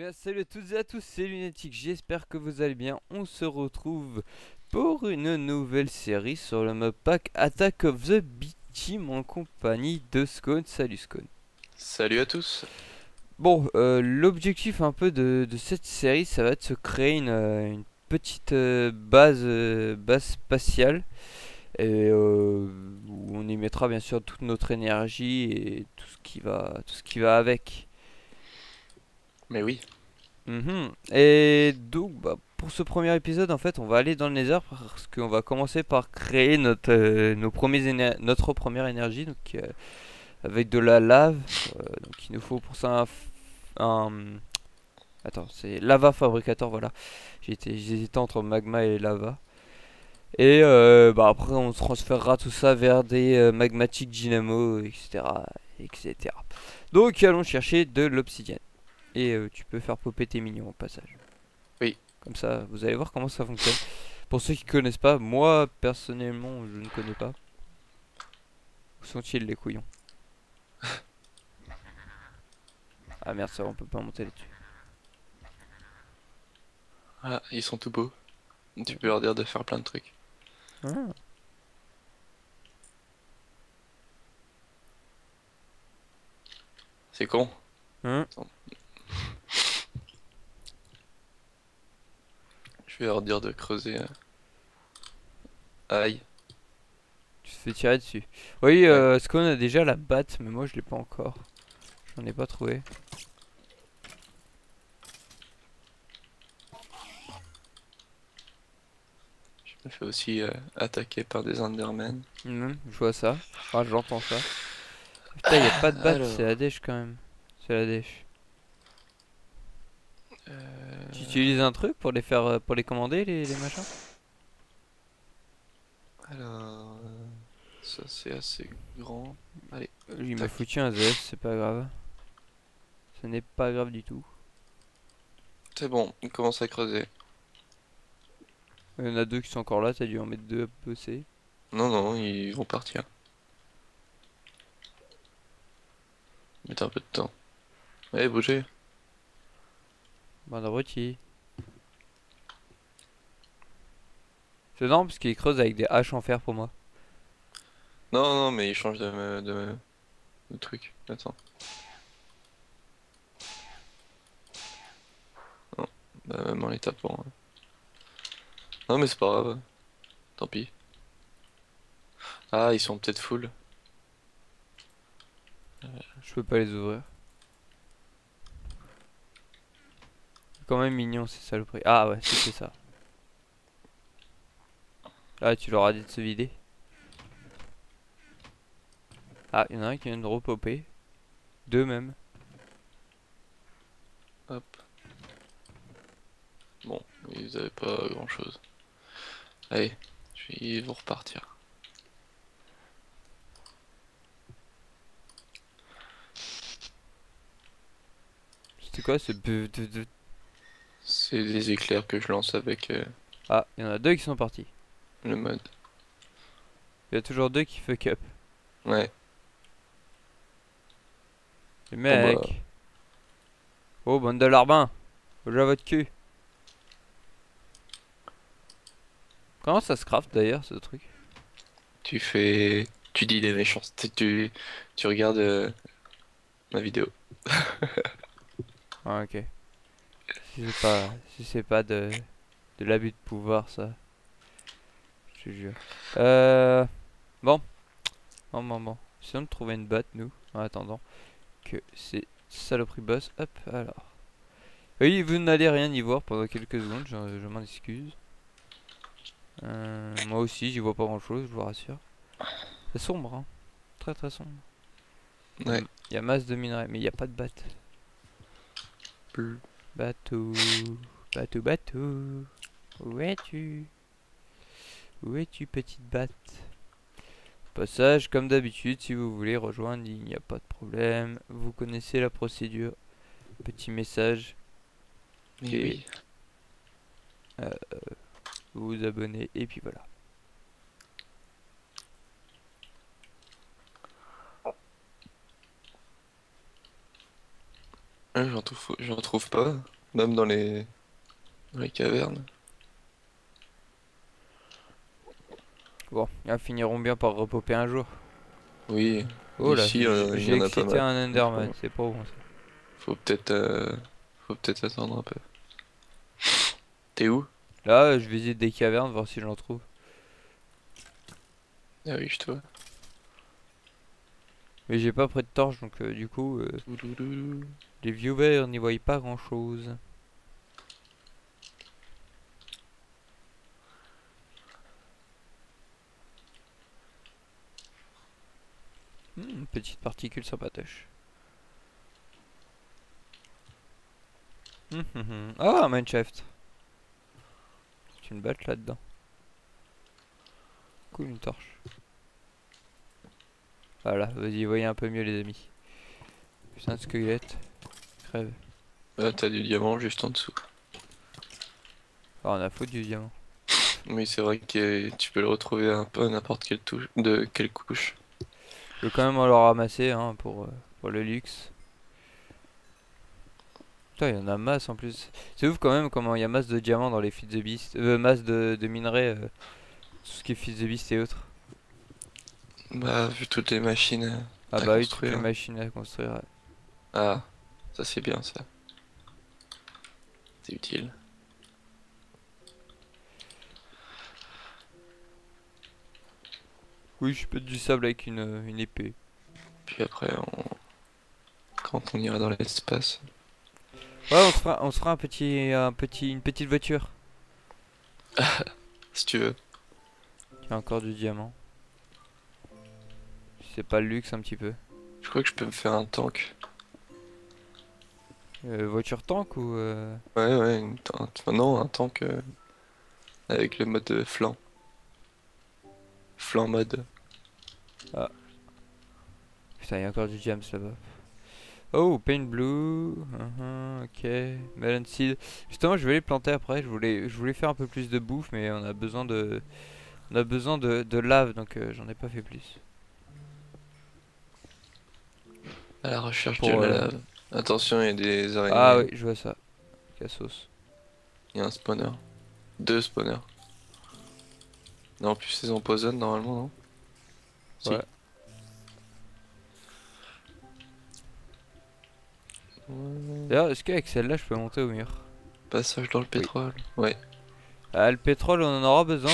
bien, salut à toutes et à tous, c'est Lunatic, j'espère que vous allez bien. On se retrouve pour une nouvelle série sur le mode pack Attack of the B-Team en compagnie de Scone. Salut Scone. Salut à tous. Bon, l'objectif un peu de cette série, ça va être de se créer une petite base spatiale et où on y mettra bien sûr toute notre énergie et tout ce qui va avec. Mais oui, Et donc, pour ce premier épisode, en fait, on va aller dans le Nether parce qu'on va commencer par créer notre première énergie, donc avec de la lave. Donc, il nous faut pour ça un- attends, c'est lava fabricator, voilà. J'hésitais entre magma et lava. Et après, on transférera tout ça vers des magmatiques dynamo, etc., etc. Donc, allons chercher de l'obsidienne. Et tu peux faire popper tes minions au passage. oui. Comme ça, vous allez voir comment ça fonctionne. Pour ceux qui connaissent pas, moi personnellement, je ne connais pas. Où sont-ils les couillons? Ah merde, ça on peut pas monter là-dessus. Ah, ils sont tout beaux. Tu peux leur dire de faire plein de trucs. Ah. C'est con. Hein. Attends, je vais leur dire de creuser. Aïe. Tu te fais tirer dessus. Oui, Ouais. est-ce qu'on a déjà la batte? Mais moi je l'ai pas encore. J'en ai pas trouvé. Je me fais aussi attaquer par des Endermen. Je vois ça. Ah, j'entends ça. Putain, y a pas de batte, c'est la Alors. dèche quand même. C'est la dèche. Tu euh, utilises un truc pour les faire, pour les commander, les machins? Alors. Ça c'est assez grand. Allez, Il m'a tac. foutu un ZF, c'est pas grave. Ce n'est pas grave du tout. C'est bon, on commence à creuser. Il y en a deux qui sont encore là, t'as dû en mettre deux à bosser. Non, non, ils vont partir. Mettre un peu de temps. Allez, bougez. Bande abruti. C'est énorme parce qu'ils creusent avec des haches en fer pour moi. Non, non, mais ils changent de truc. Attends. Non, bah, même en les tapant. Non, mais c'est pas grave. Tant pis. Ah, ils sont peut-être full. Je peux pas les ouvrir. C'est quand même mignon ces saloperies. Ah ouais, c'était ça. Ah, tu leur as dit de se vider. Ah, il y en a un qui vient de repopper. Deux même. Hop. Bon, ils avaient pas grand-chose. Allez, ils vont repartir. C'était quoi ce C'est des éclairs que je lance avec Ah, il y en a deux qui sont partis. le mode. Il y a toujours deux qui fuck up. Ouais, Les bon bah, mecs. Oh, bande de larbins. J'ai votre cul. Comment ça se craft d'ailleurs ce truc? tu fais... Tu dis des méchancetés, tu regardes ma vidéo. Ah, ok. Si c'est pas de l'abus de pouvoir, ça. Je te jure. Bon. Bon. Essayons de trouver une batte, nous, en attendant que ces saloperies boss. Hop, alors. Oui, vous n'allez rien y voir pendant quelques secondes, je m'en excuse. Moi aussi, j'y vois pas grand chose, je vous rassure. C'est sombre, hein. Très très sombre. Ouais. Il y a masse de minerais, mais il n'y a pas de batte. Bleu. Bateau. Bateau. Où es-tu? Où es-tu, petite batte? Passage, comme d'habitude, si vous voulez rejoindre, il n'y a pas de problème. Vous connaissez la procédure. Petit message Mais et oui. euh, vous vous abonnez et puis voilà. Ah, j'en trouve pas. Même dans les cavernes. Bon, ils finiront bien par repopper un jour. Oui, Oh là, ici il y j'ai en a pas excité mal. un Enderman, Faut, c'est pas bon ça. faut peut-être faut peut-être attendre un peu. T'es où? Là, je visite des cavernes, voir si j'en trouve. Ah oui, je te vois. Mais j'ai pas pris de torche, donc du coup, Ouloulou. les viewers n'y voient pas grand chose. Petite particule sympatoche. Ah, un mineshaft. C'est une batte là-dedans. Cool, une torche. Voilà, vas-y, voyez un peu mieux les amis. Putain de squelette. Crève. T'as du diamant juste en dessous. Ah, on a faute du diamant. Oui, c'est vrai que tu peux le retrouver un peu à n'importe quelle touche, de quelle couche. Je vais quand même en le ramasser hein, pour le luxe. Putain, il y en a masse en plus. C'est ouf quand même comment il y a masse de diamants dans les Feed the Beast. Masse de minerais. Tout ce qui est Feed the Beast et autres. Bah, vu toutes les machines Ah à bah oui, toutes les construire. machines à construire. Ouais. Ah, ça c'est bien ça. C'est utile. Oui, je peux du sable avec une épée. Puis après, quand on ira dans l'espace. Ouais, on se fera une petite voiture. Si tu veux. Il y a encore du diamant. C'est pas le luxe un petit peu. Je crois que je peux me faire un tank. Voiture tank ou Ouais, enfin, non, un tank avec le mode flanc. Flanc mode. Ah, putain, il y a encore du diams là-bas. Oh, paint blue. Ok. Melon seed. Justement, je vais les planter après. Je voulais faire un peu plus de bouffe, mais on a besoin de lave, donc j'en ai pas fait plus. À la recherche de Pour la lave. Attention, il y a des Ah araignées. oui, je vois ça. Cassos. Il y a un spawner. Deux spawners. Non, en plus ils empoisonnent normalement, non? Ouais. Si. Ouais. D'ailleurs, est-ce qu'avec celle-là, je peux monter au mur? Passage dans le Oui. pétrole. Ouais. Ah, le pétrole, on en aura besoin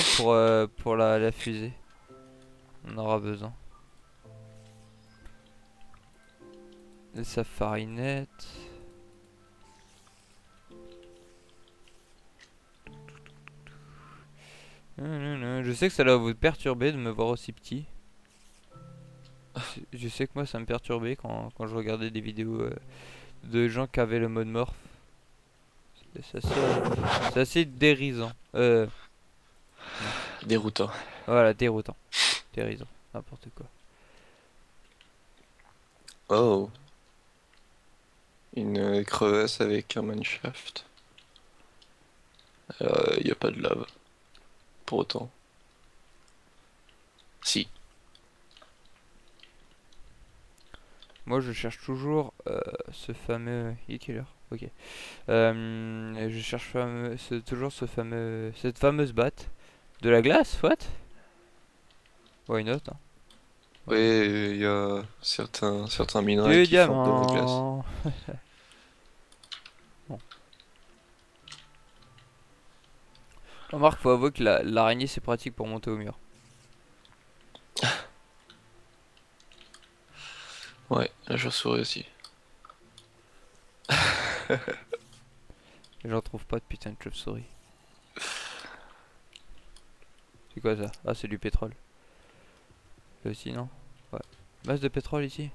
pour la fusée. On aura besoin. Les safarinettes. Je sais que ça doit vous perturber de me voir aussi petit. Je sais que moi ça me perturbait quand je regardais des vidéos de gens qui avaient le mode morph. C'est assez dérisant. Non. Déroutant. Voilà, déroutant. Dérisant. N'importe quoi. Oh. Une crevasse avec un mineshaft. Y a pas de lave. Pour autant. Si. Moi je cherche toujours ce fameux... Il est quelle heure? Ok. Je cherche toujours cette fameuse batte. De la glace, what? Why not? Hein. Why not? Ouais, y a certains minerais Du qui forment de la glace. diamant. Bon. Remarque, faut avouer que l'araignée c'est pratique pour monter au mur. Ouais, la chauve-souris aussi. J'en trouve pas de putain de chauve-souris. C'est quoi ça? Ah, c'est du pétrole. Là aussi, non? Ouais. Masse de pétrole ici.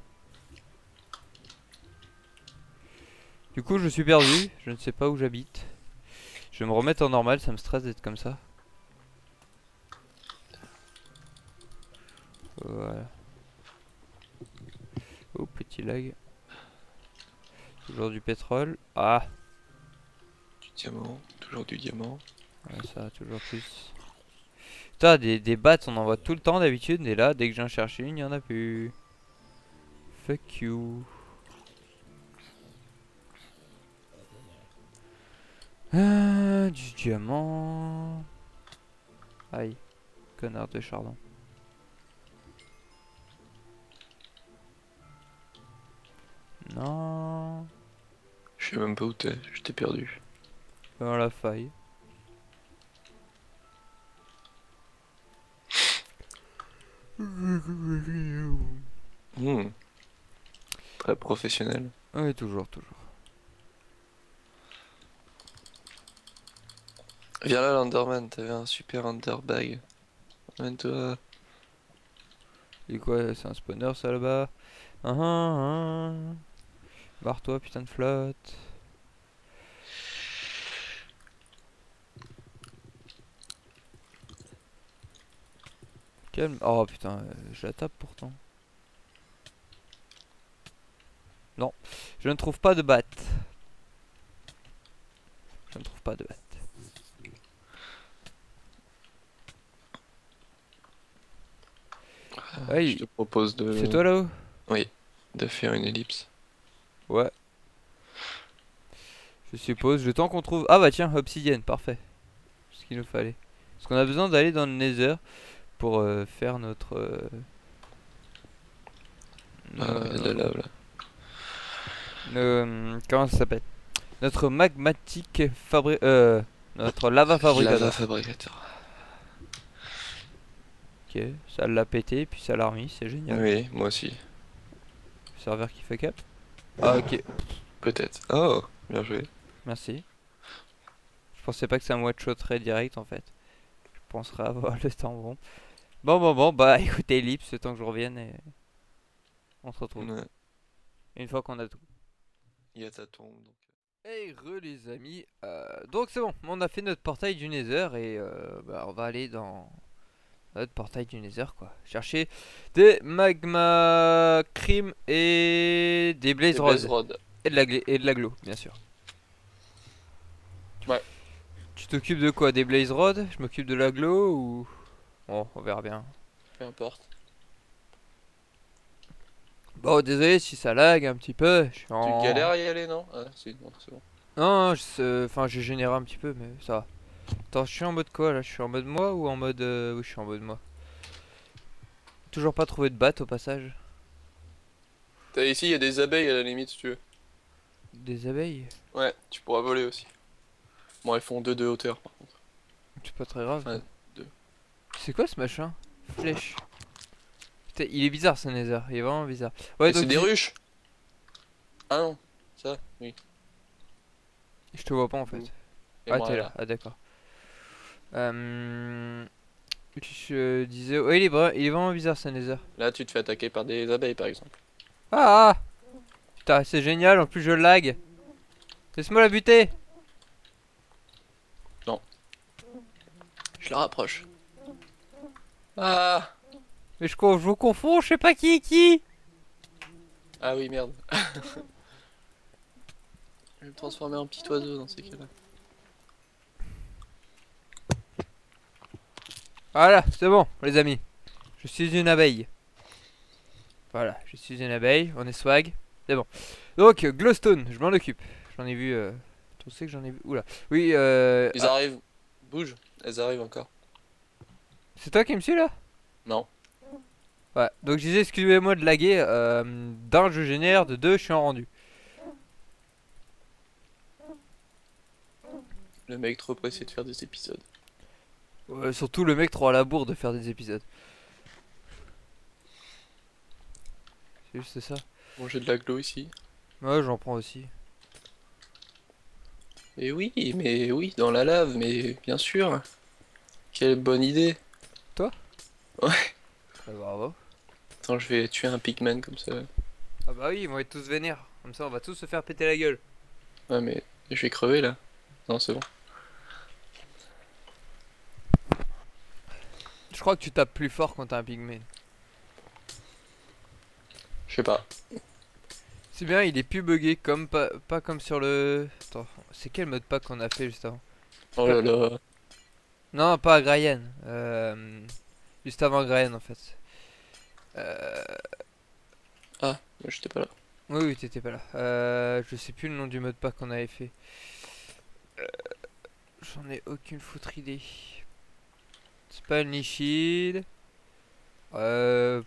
Du coup, je suis perdu. Je ne sais pas où j'habite. Je vais me remettre en normal, ça me stresse d'être comme ça. Voilà. Oh, petit lag. Toujours du pétrole. Ah! Du diamant, toujours du diamant. Ouais, ça va toujours plus. Putain, des bats, on en voit tout le temps d'habitude. Et là, dès que j'en cherche une, il n'y en a plus. Fuck you. Du diamant. Aïe, connard de chardon. Non. Je sais même pas où t'es, je t'ai perdu. Dans la faille. Hmm, très professionnel. Oui, toujours, toujours. Viens là, l'Enderman, t'avais un super Enderbag. Amène-toi. Et quoi, c'est un spawner ça là-bas? Ah, ah, ah. Barre-toi, putain de flotte. Calme. Oh putain, je la tape pourtant. Non, je ne trouve pas de batte. Je ne trouve pas de batte. Je te Hey, propose c'est de... toi là-haut? Oui, de faire une ellipse. Ouais, je suppose. Le temps qu'on trouve. Ah bah tiens, obsidienne, parfait. Ce qu'il nous fallait. Parce qu'on a besoin d'aller dans le Nether pour faire notre. Ah, il y a de la lave là. Comment ça s'appelle? Notre magmatique notre lava Lava fabricator. fabricateur. Ok, ça l'a pété, puis ça l'a remis, c'est génial. Oui, moi aussi. Serveur qui fuck up. Ah ok, Peut-être. Oh, bien joué. merci. Je pensais pas que ça me one-shotterait direct en fait. Je penserais avoir le temps bon. Bon, bah écoutez Ellipse, le temps que je revienne et on se retrouve. Ouais, Une fois qu'on a tout. il y a ta tombe donc. Hey les amis, donc c'est bon, on a fait notre portail du Nether et bah, on va aller dans notre portail du Nether quoi. Chercher des magma cream et des blaze Des Blaze rod Rod. et de la glow bien sûr. Ouais. Tu t'occupes de quoi? Des blaze rod? Je m'occupe de la glow ou... Bon, on verra bien. Peu importe. Bon, désolé si ça lag un petit peu. Je suis Tu en... galères à y aller, non? Ah, si, non, c'est bon. Non, enfin j'ai généré un petit peu mais ça va. Attends, je suis en mode quoi là? Je suis en mode moi ou en mode... Oui, je suis en mode moi. Toujours pas trouvé de batte au passage. Ici, il y a des abeilles à la limite si tu veux. Des abeilles? Ouais, tu pourras voler aussi. Bon, elles font 2 de hauteur par contre. C'est pas très grave. Enfin, 2. C'est quoi ce machin? Flèche. Putain, il est bizarre ce Nether, il est vraiment bizarre. Ouais, Mais donc c'est des ruches! Ah non, ça, oui. je te vois pas en fait. Et Ah, moi t'es là, là. ah d'accord. Je disais... Ouais, il est vraiment bizarre ce Nether. Là, tu te fais attaquer par des abeilles par exemple. Ah, ah. Putain, c'est génial, en plus je lag. Laisse-moi la buter. Non. Je la rapproche. Ah! Je vous confonds, je sais pas qui est qui. Ah oui, merde. Je vais me transformer en petit oiseau dans ces cas-là. Voilà, c'est bon, les amis. Je suis une abeille. Voilà, je suis une abeille, on est swag. C'est bon. Donc, glowstone, je m'en occupe. J'en ai vu... Tu sais que j'en ai vu... Oula. Oui, Ils ah, arrivent. Bouge. Elles arrivent encore. c'est toi qui me suis là? Non. Ouais, donc je disais, excusez-moi de laguer. D'un, je génère, de deux, je suis en rendu. Le mec trop pressé de faire des épisodes. Surtout le mec trop à la bourre de faire des épisodes. C'est juste ça. Bon, j'ai de la glow ici. Ouais, j'en prends aussi. Et oui, mais oui, dans la lave, mais bien sûr. Quelle bonne idée. Toi? Ouais. Bravo. Attends, je vais tuer un pigman comme ça. Ah bah oui, ils vont être tous vénères. Comme ça, on va tous se faire péter la gueule. Ouais, mais je vais crever là. Non, c'est bon. Je crois que tu tapes plus fort quand t'as un pigman. Je sais pas. C'est bien, il est plus buggé comme pas comme sur le... Attends, c'est quel mode pack qu'on a fait juste avant? Oh là là. Non, pas à Grayen. Juste avant Grayen en fait. Ah, mais j'étais pas là. Oui, oui, t'étais pas là. Je sais plus le nom du mode pack qu'on avait fait. J'en ai aucune foutre idée. Spell ni shield. Je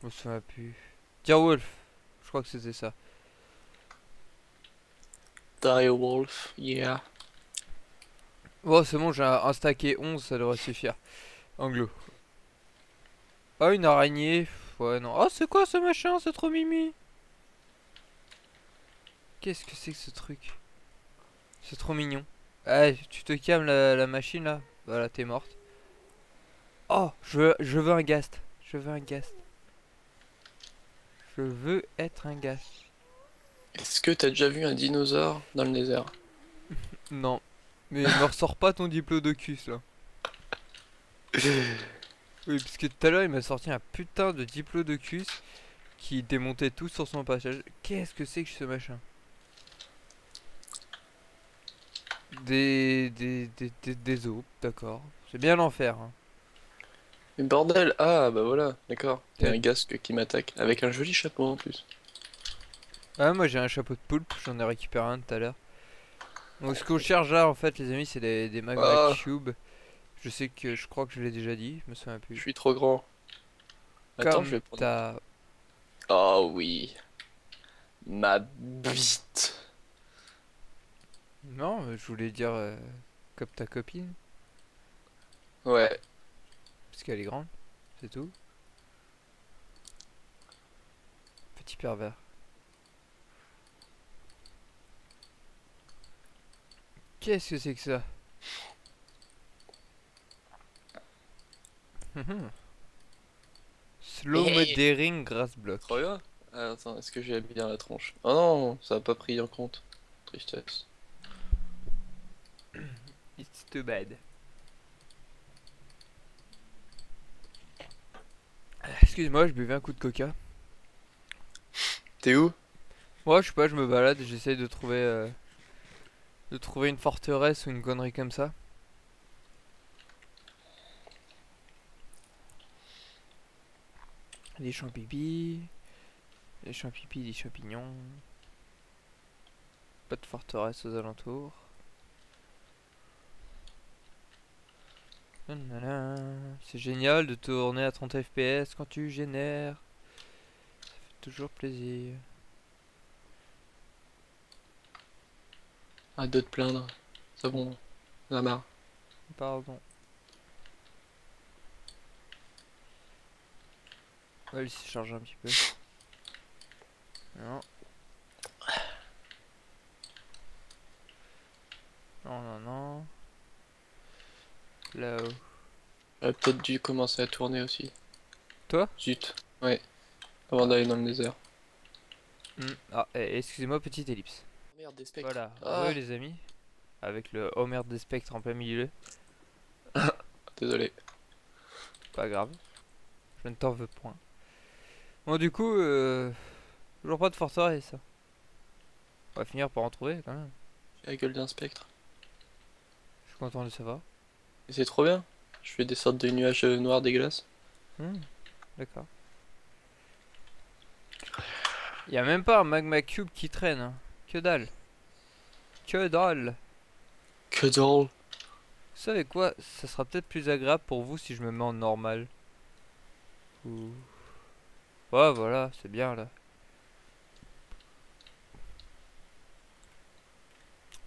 me souviens plus. Direwolf. Je crois que c'était ça. Direwolf, yeah. Bon, c'est bon, j'ai un stack et 11, ça devrait suffire. Anglo. Ah, une araignée. Ouais, non. Oh, c'est quoi ce machin? C'est trop mimi. Qu'est-ce que c'est que ce truc? C'est trop mignon. Ah, tu te calmes la machine là. Voilà, t'es morte. Oh, je veux un ghast. Je veux un ghast. Je veux être un ghast. Est-ce que t'as déjà vu un dinosaure dans le Nether? Non. Mais me ressors pas ton diplodocus là. Oui, parce que tout à l'heure il m'a sorti un putain de diplodocus qui démontait tout sur son passage. Qu'est-ce que c'est que ce machin? Des os, d'accord. C'est bien l'enfer. Hein. Mais bordel, ah bah voilà, d'accord. Il y a T'as- un gasque qui m'attaque, avec un joli chapeau en plus. Ah, moi j'ai un chapeau de poulpe, j'en ai récupéré un tout à l'heure. Donc ce qu'on cherche là en fait les amis c'est des magma Ah, cubes. Je crois que je l'ai déjà dit, je me souviens je plus. suis trop grand. Attends, je Comme vais prendre... ta... Oh oui, ma bite. Non, je voulais dire comme ta copine, Ouais, parce qu'elle est grande, c'est tout. Petit pervers. Qu'est-ce que c'est que ça? Slow Moddering Grass Block. trop bien. Ah, attends, est-ce que j'ai bien la tronche? Oh non, ça a pas pris en compte. Tristesse. It's too bad. Excuse-moi, je buvais un coup de coca. T'es où? Moi, je sais pas, je me balade et j'essaye de trouver une forteresse ou une connerie comme ça. Des champignons, des champignons, des champignons. Pas de forteresse aux alentours. Nanana. C'est génial de tourner à 30 FPS quand tu génères. Ça fait toujours plaisir. Arrête de te plaindre. C'est bon, j'en ai marre. Pardon. On va laisser charger un petit peu. Non. Non, non, non. Là-haut. J'aurais peut-être dû commencer à tourner aussi. Toi? Zut. Ouais, avant d'aller dans le Nether. Ah, excusez-moi, petite ellipse. Merde, des spectres. Voilà, Ah, les amis. Avec le Homer des spectres en plein milieu. désolé. Pas grave. Je ne t'en veux point. Bon, du coup, toujours pas de forteresse. On va finir par en trouver quand même. J'ai la gueule d'un spectre. Je suis content de savoir. Et c'est trop bien. Je fais des sortes de nuages noirs dégueulasses. Hmm, d'accord. Y a même pas un magma cube qui traîne. Hein. Que dalle. Que dalle. Que drôle. Vous savez quoi? Ça sera peut-être plus agréable pour vous si je me mets en normal. Ou... Ouais, voilà, c'est bien là.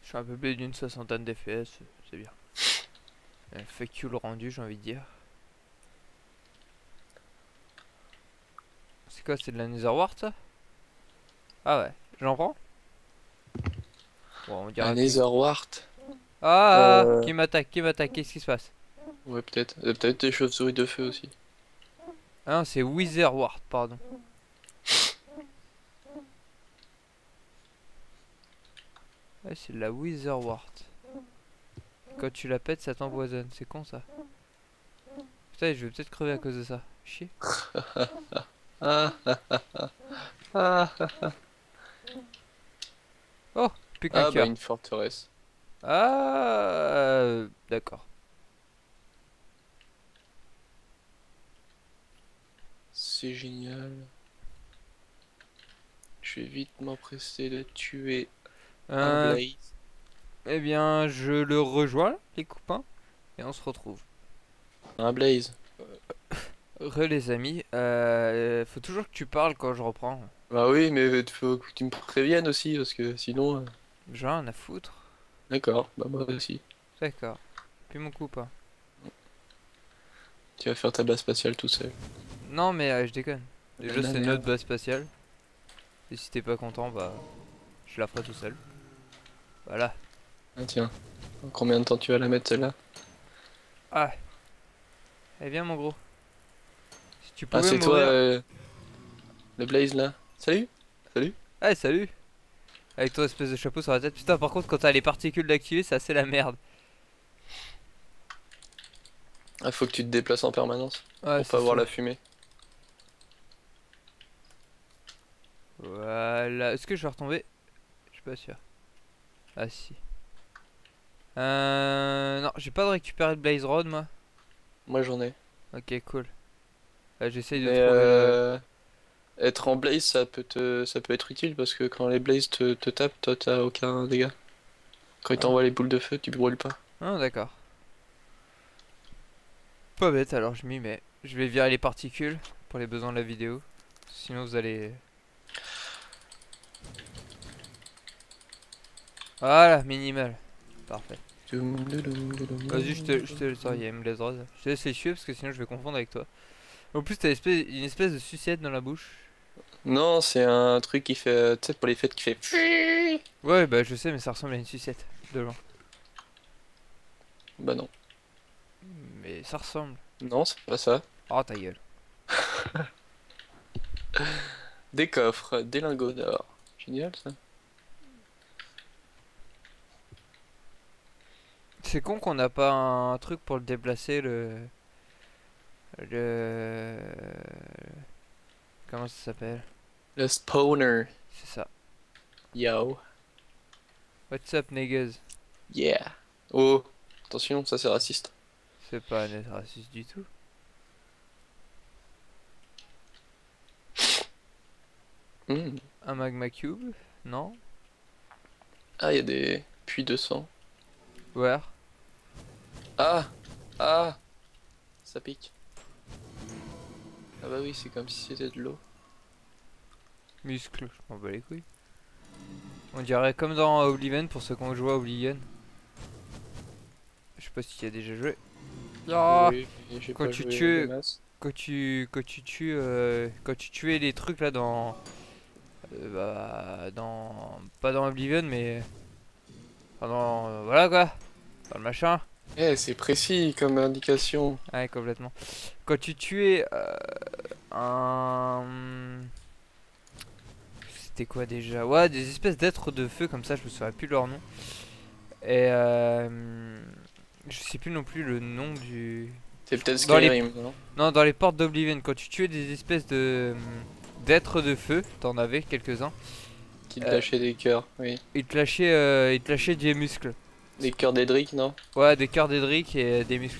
Je suis un peu blé d'une soixantaine d'FPS, c'est bien. Fait que le rendu, j'ai envie de dire. C'est quoi, c'est de la Netherwart ça? Ah ouais, j'en prends? Bon, on Un dira que... Netherwart. Ah, Euh... qui m'attaque, qu'est-ce qui se passe? Ouais, peut-être. Peut-être des chauves-souris de feu aussi. Ah non, c'est Witherwart, pardon. Ouais, c'est de la Witherwart. Quand tu la pètes, ça t'empoisonne, c'est con ça. Putain, je vais peut-être crever à cause de ça. Chier. Ah, ah, Oh, plus qu'un ah bah cœur. une forteresse. Ah, d'accord. C'est génial. Je vais vite m'empresser de tuer un Euh, blaze. Eh bien, je le rejoins, les copains, et on se retrouve. Un Blaze. Les amis, faut toujours que tu parles quand je reprends. Bah oui, mais il faut que tu me préviennes aussi, parce que sinon... J'en ai rien à foutre. D'accord, bah moi aussi. D'accord. Plus mon copain. Tu vas faire ta base spatiale tout seul. Non, mais je déconne. Déjà, c'est Nanana. notre base spatiale. Et si t'es pas content, bah, je la ferai tout seul. Voilà. Ah tiens, en combien de temps tu vas la mettre celle-là? Ah, eh bien, mon gros. Si tu Ah pouvais c'est toi, mourir. le Blaze là? Salut? Salut? Ah, salut! Avec ton espèce de chapeau sur la tête. Putain, par contre, quand t'as les particules d'activer, c'est assez la merde. Ah faut que tu te déplaces en permanence, Ouais, pour c'est pas voir ça. la fumée. Voilà. Est-ce que je vais retomber? Je suis pas sûr. Ah, si. Non, j'ai pas de récupérer de Blaze Rod, moi. Moi j'en ai. Ok, cool. J'essaye de Mais trouver le. être en Blaze ça peut être utile parce que quand les Blazes te tapent, toi t'as aucun dégât. Quand ils Ah, t'envoient les boules de feu, tu brûles pas. ah, d'accord. Pas bête, alors je m'y mets. Je vais virer les particules pour les besoins de la vidéo. Sinon, vous allez. Voilà, minimal. Parfait. Vas-y, je te laisse. Il y a une Blaze Rod. Je te laisse les chier parce que sinon je vais confondre avec toi. En plus, t'as une espèce de sucette dans la bouche. Non, c'est un truc qui fait, tu sais, pour les fêtes qui fait. Ouais, bah je sais, mais ça ressemble à une sucette de loin. Bah non. Mais ça ressemble. Non, c'est pas ça. Oh, ta gueule. Des coffres, des lingots d'or. Génial ça. C'est con qu'on n'a pas un truc pour le déplacer, le. Comment ça s'appelle? Le spawner. C'est ça. Yo. What's up, niggas? Yeah. Oh, attention, ça c'est raciste. C'est pas net raciste du tout. Hmm. Un magma cube? Non? Ah, il y a des puits de sang. Where? Ah, ah, ça pique. Ah bah oui, c'est comme si c'était de l'eau. Muscle, je m'en bats les couilles. On dirait comme dans Oblivion pour ceux qui ont joué à Oblivion. Je sais pas si tu y as déjà joué. Ah, Oui, j'ai quand pas tu joué des tues, masses. quand tu tuais les trucs là dans, pas dans Oblivion mais dans, voilà quoi, dans le machin. Eh, c'est précis comme indication. Ouais, complètement. Quand tu tuais un, c'était quoi déjà? Ouais, des espèces d'êtres de feu comme ça, je me souviens plus de leur nom. Et je sais plus non plus le nom du. C'est peut-être Dans les Skyrim, non? Non, dans les portes d'Oblivion, quand tu tuais des espèces de d'êtres de feu, t'en avais quelques-uns. Qui te Euh, lâchait des cœurs, oui. ils te lâchaient des muscles. Des cœurs d'Edric, non? Ouais, des cœurs d'Edric et des muscles.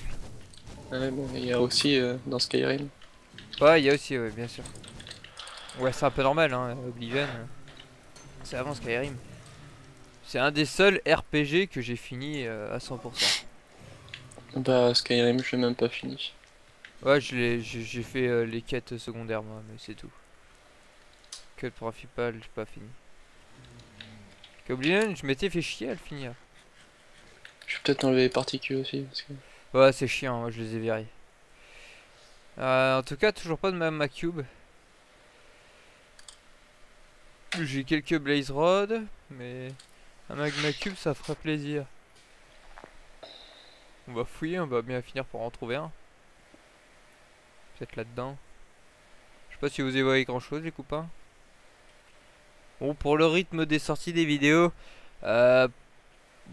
Ouais, bon, il y a aussi dans Skyrim. Ouais, il y a aussi, ouais, bien sûr. Ouais, c'est un peu normal, hein, Oblivion. C'est avant Skyrim. C'est un des seuls RPG que j'ai fini à 100%. Bah, Skyrim, je l'ai même pas fini. Ouais, j'ai fait les quêtes secondaires, moi, mais c'est tout. Quête principale, j'ai pas fini. Oblivion, je m'étais fait chier à le finir. Je vais peut-être enlever les particules aussi, parce que... Ouais, c'est chiant, moi je les ai virés. En tout cas, toujours pas de Magma Cube. J'ai quelques Blaze Rod, mais un Magma Cube ça fera plaisir. On va fouiller, on va bien finir pour en trouver un. Peut-être là-dedans. Je sais pas si vous y voyez grand chose, les copains. Bon, pour le rythme des sorties des vidéos,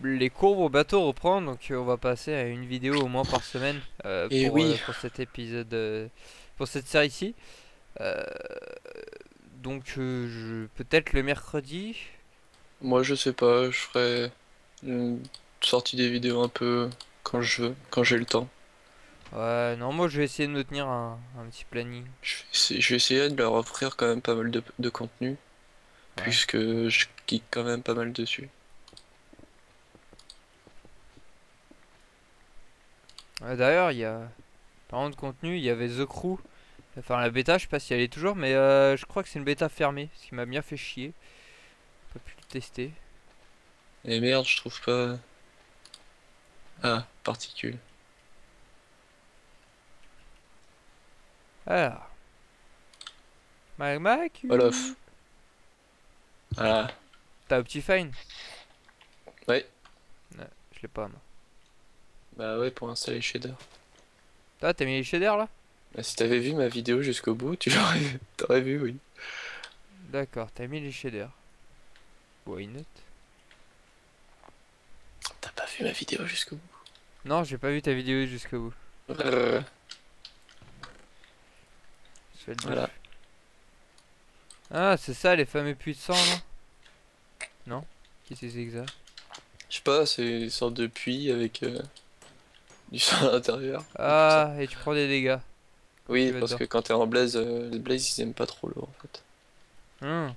les cours vont bientôt reprendre, donc on va passer à une vidéo au moins par semaine Et oui, pour cet épisode, pour cette série-ci. Euh, donc peut-être le mercredi. moi je sais pas, je ferai une sortie des vidéos un peu quand je veux, quand j'ai le temps. Ouais, non, moi je vais essayer de me tenir un petit planning. Je vais essayer de leur offrir quand même pas mal de contenu, Ouais. puisque je geek quand même pas mal dessus. D'ailleurs, il y a... Parlant de contenu, il y avait The Crew. Enfin, la bêta, je sais pas si elle est toujours, mais je crois que c'est une bêta fermée. Ce qui m'a bien fait chier. Pas pu le tester. Et merde, je trouve pas. Ah, particules. Alors. Magma Cube. Olaf. Ah, T'as Optifine? ouais. Ouais, je l'ai pas, moi. Bah ouais, pour installer Shader. T'as mis les shaders là? Bah, si t'avais vu ma vidéo jusqu'au bout, tu l'aurais vu. T'aurais vu, oui. D'accord, t'as mis les shaders. Why not? T'as pas vu ma vidéo jusqu'au bout. Non, j'ai pas vu ta vidéo jusqu'au bout. Brrr. Je fais le Voilà. diff. Ah, c'est ça les fameux puits de sang, non? Non? Qu'est-ce que c'est que ça? Je sais pas, c'est une sorte de puits avec du sang à l'intérieur. Et puis ça. Ah, et tu prends des dégâts. Quand tu Oui, vas parce dedans. que quand t'es en blaze, les blazes ils aiment pas trop l'eau en fait. Hmm.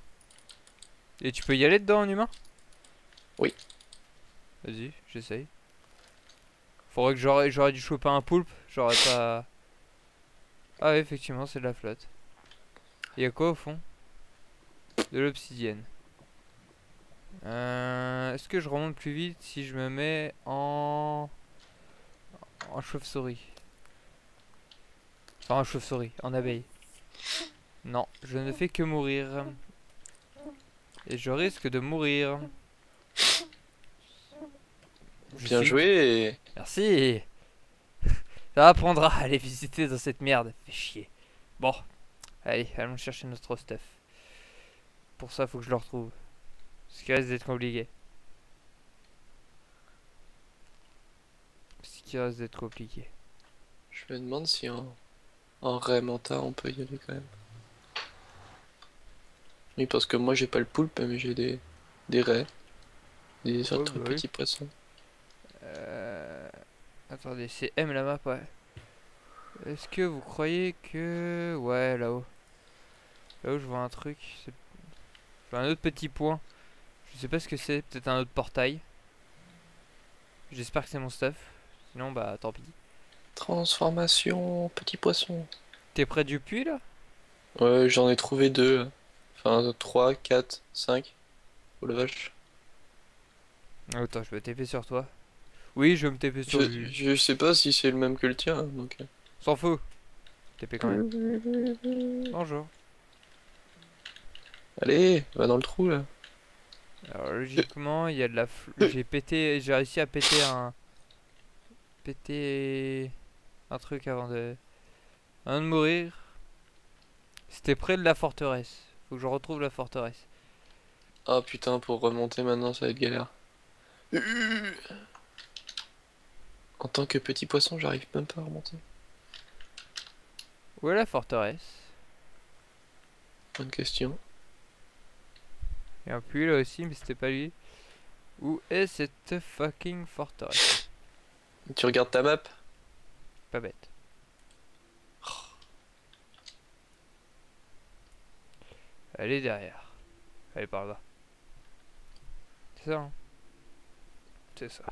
Et tu peux y aller dedans en humain? Oui. Vas-y, j'essaye. Faudrait que j'aurais dû choper un poulpe. J'aurais pas. Ah, ouais, effectivement, c'est de la flotte. Il y a quoi au fond? De l'obsidienne. Est-ce que je remonte plus vite si je me mets en chauve-souris? Enfin, en chauve-souris, en abeille. Non, je ne fais que mourir. Et je risque de mourir. Je Bien suis... joué et... Merci. Ça apprendra à aller visiter dans cette merde. Fait chier. Bon, allez, allons chercher notre stuff. Pour ça, faut que je le retrouve. Ce qui risque d'être compliqué. Ce qui risque d'être compliqué. Je me demande si en Raymanta on peut y aller quand même. Oui, parce que moi j'ai pas le poulpe, mais j'ai des raies, des Ouais, autres bah oui. petits poissons. Euh... Attendez, c'est M la map, ouais. Est-ce que vous croyez que... Ouais, là-haut. Là-haut, je vois un truc. Je vois un autre petit point. Je sais pas ce que c'est. Peut-être un autre portail. J'espère que c'est mon stuff. Sinon, bah, tant pis. Transformation, petit poisson. T'es près du puits, là? Ouais, j'en ai trouvé deux. Enfin, 3, 4, 5. Oh la vache. Attends, je vais TP sur toi. Oui, je vais me TP sur lui. Je sais pas si c'est le même que le tien, donc... S'en fout. TP quand même. Bonjour. Allez, va dans le trou là. Alors, logiquement, il y a de la... J'ai pété... J'ai réussi à péter un... Péter... Un truc avant de mourir. C'était près de la forteresse. Faut que je retrouve la forteresse. Ah putain, pour remonter maintenant, ça va être galère. En tant que petit poisson, j'arrive même pas à remonter. Où est la forteresse? Bonne question. Il y a un puits là aussi, mais c'était pas lui. Où est cette fucking forteresse? Tu regardes ta map? Pas bête. Elle est derrière. Elle est par là. C'est ça, hein? C'est ça.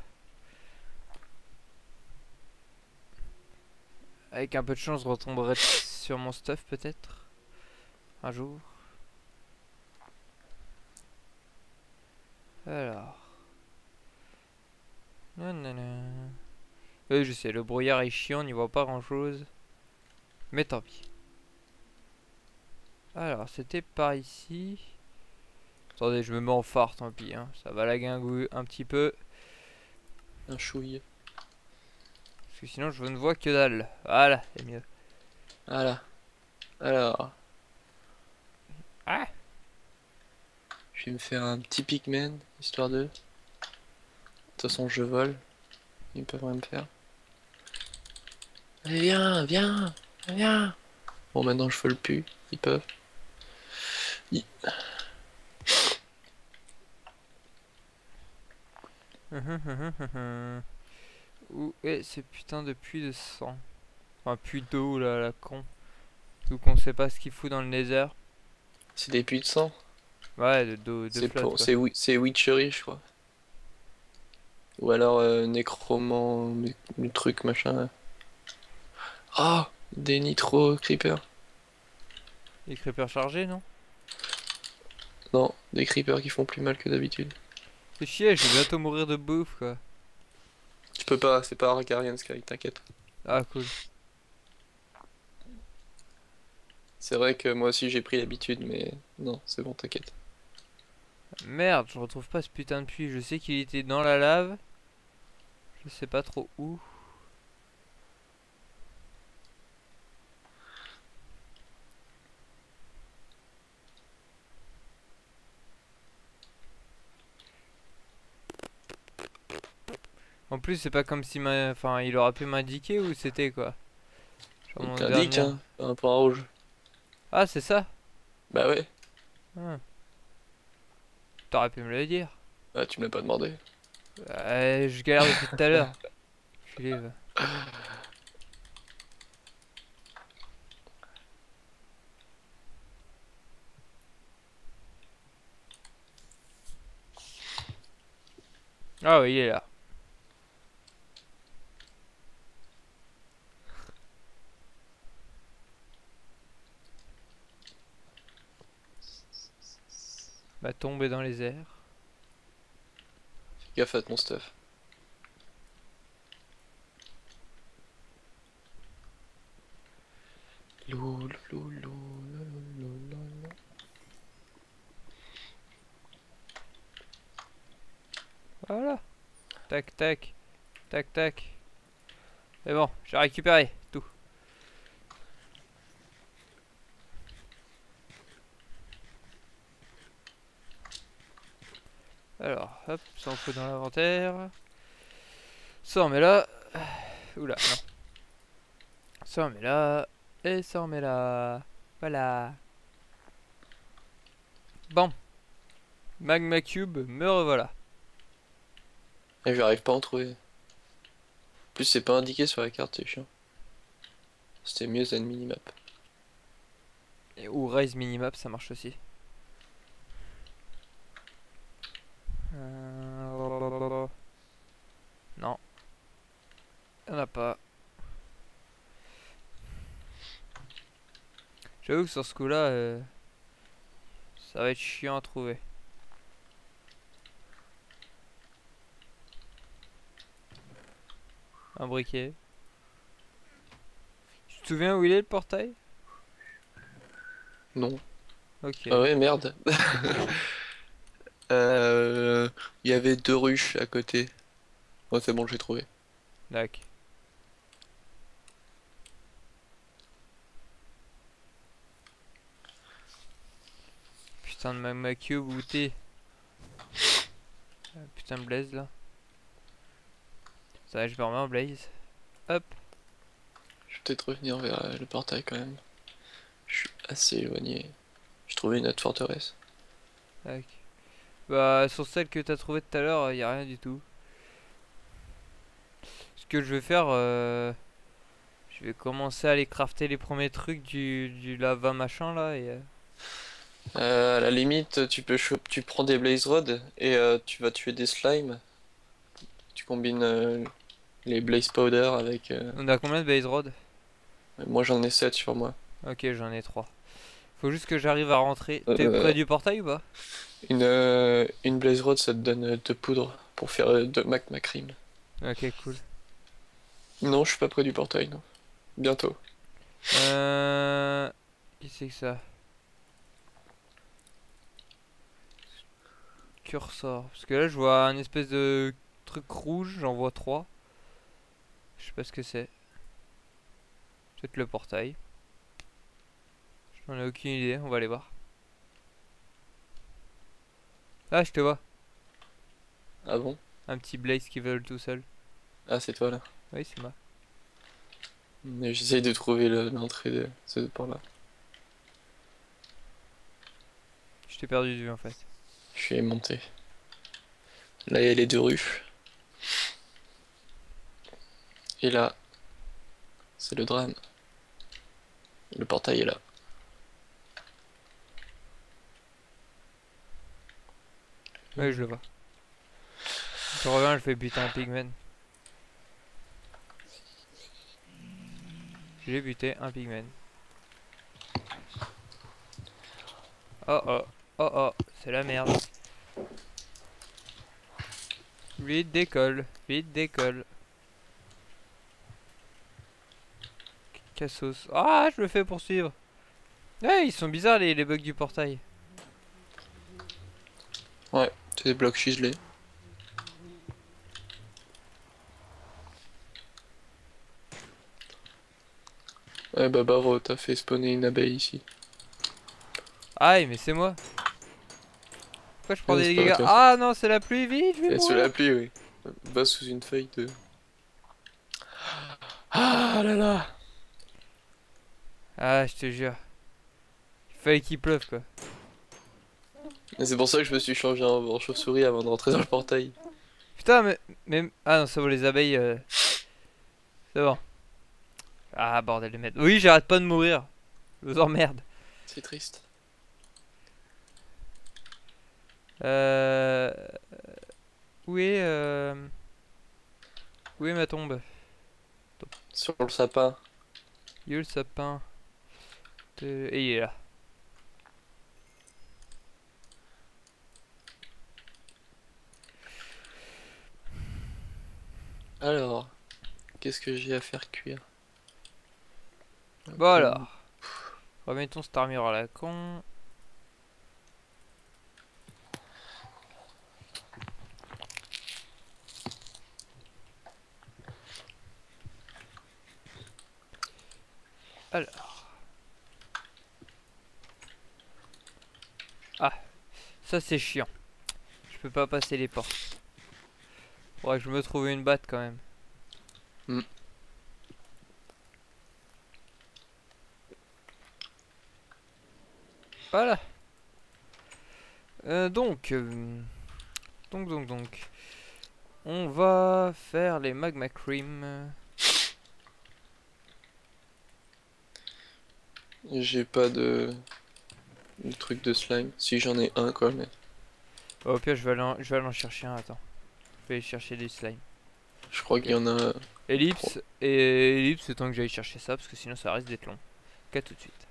Avec un peu de chance, je retomberai sur mon stuff peut-être. Un jour. Alors. Nanana. Oui, je sais, le brouillard est chiant, on n'y voit pas grand chose. Mais tant pis. Alors, c'était par ici. Attendez, je me mets en phare, tant pis. Hein. Ça va laguer un petit peu. Un chouille. Parce que sinon, je ne vois que dalle. Voilà, c'est mieux. Voilà. Alors, Ah! je vais me faire un petit pigman, histoire de... De toute façon, je vole. Ils peuvent rien me faire. Allez, viens, viens, viens. Bon, maintenant, je vole plus. Ils peuvent. Ils- Où est ce putain de puits de sang? Enfin, puits d'eau là, la con. Donc on sait pas ce qu'il fout dans le nether. C'est des puits de sang. Ouais, de C'est flotte pour... quoi. C'est witchery, je crois. Ou alors nécromant, le truc machin là. Ah, des nitro creepers. Les creepers chargés, non? Non, des creepers qui font plus mal que d'habitude. C'est chier, je vais bientôt mourir de bouffe, quoi. Tu peux pas, c'est pas Arcarian Sky, t'inquiète. Ah, cool. C'est vrai que moi aussi j'ai pris l'habitude, mais non, c'est bon, t'inquiète. Merde, je retrouve pas ce putain de puits. Je sais qu'il était dans la lave. Je sais pas trop où. En plus, c'est pas comme si enfin, il aurait pu m'indiquer où c'était quoi. Genre Il mon t'indique, dernier. hein, un point rouge. Ah, c'est ça? Bah ouais, Ah. T'aurais pu me le dire. ah, tu me l'as pas demandé. Je galère depuis tout à l'heure. Enculé, va. Ah oui, il est là. Va tomber dans les airs. Fais gaffe à ton stuff. Loulou, loulou, loulou, loulou. Voilà. Tac, tac. Tac, tac. C'est bon, j'ai récupéré tout. Alors, hop, ça on fout dans l'inventaire. Ça on met là. Oula, non. Ça on met là. Et ça on met là. Voilà. Bon. Magma Cube, me revoilà. Et j'arrive pas à en trouver. En plus, c'est pas indiqué sur la carte, c'est chiant. C'était mieux à une minimap. Ou Raise Minimap, ça marche aussi. Non. Y'en a pas. J'avoue que sur ce coup-là, ça va être chiant à trouver. Un briquet. Tu te souviens où il est le portail? Non. Ok. Ah ouais, merde. Euh, Il y avait deux ruches à côté. Ouais, c'est bon, j'ai trouvé. Dac. Putain de Magma Cube où t'es? Putain de Blaze là. Ça va, je me remets en Blaze. Hop. Je vais peut-être revenir vers le portail quand même. Je suis assez éloigné. J'ai trouvé une autre forteresse. Tac. Bah, sur celle que t'as trouvé tout à l'heure, y a rien du tout. Ce que je vais faire, je vais commencer à aller crafter les premiers trucs du lava machin là et. À la limite, tu prends des blaze rods et tu vas tuer des slimes. Tu combines les blaze powder avec. On a combien de base rod? Moi j'en ai 7 sur moi. Ok, j'en ai 3. Faut juste que j'arrive à rentrer. T'es Euh, près du portail ou pas? une blaze rod ça te donne de poudre pour faire de magma cream. Ok, cool. Non, je suis pas près du portail, non. Bientôt. Qui c'est que ça? Cursor. Parce que là, je vois un espèce de truc rouge, j'en vois 3. Je sais pas ce que c'est. Peut-être le portail. J'en ai aucune idée, on va aller voir. Ah, je te vois. Ah bon? Un petit blaze qui vole tout seul. Ah, c'est toi là. Oui, c'est moi. Mais j'essaye de trouver l'entrée de ce port-là. Je t'ai perdu de vue en fait. Je suis monté. Là, il y a les deux rues. Et là, c'est le drame. Le portail est là. Oui, je le vois. Je reviens, je fais buter un pigman. J'ai buté un pigman. Oh oh, oh oh, c'est la merde. Vite décolle, vite décolle. Cassos. Ah, je me fais poursuivre. Ouais, ils sont bizarres les bugs du portail. Ouais, c'est des blocs chiselés. Ouais, bah Baro, t'as fait spawner une abeille ici. Aïe, mais c'est moi. Pourquoi je prends Non, des c'est pas dégâts? toi. Ah non, c'est la pluie, vite, je vais Et sous la mourir. pluie, oui. Va sous une feuille de... Ah là là! Ah, je te jure. Il fallait qu'il pleuve, quoi. Et c'est pour ça que je me suis changé en chauve-souris avant de rentrer dans le portail. Putain, mais... Ah non, ça vaut les abeilles. C'est bon. Ah, bordel de merde. Oui, j'arrête pas de mourir. Je vous emmerde. C'est triste. Euh... Où est... Où est ma tombe? Sur le sapin. Il est où le sapin? Et il est là. Alors, qu'est-ce que j'ai à faire cuire? Bon alors. Remettons cette armure à la con. Alors. Ah, ça c'est chiant. Je peux pas passer les portes. Faudrait que je me trouve une batte quand même. Hmm. Voilà. Donc. On va faire les magma cream. J'ai pas de truc de slime. Si j'en ai un quoi, mais Au pire, je vais aller en chercher un. Attends. Je vais aller chercher des slime. je crois qu'il y en a. Ellipse. Et ellipse, c'est temps que j'aille chercher ça parce que sinon ça risque d'être long. Qu'à tout de suite.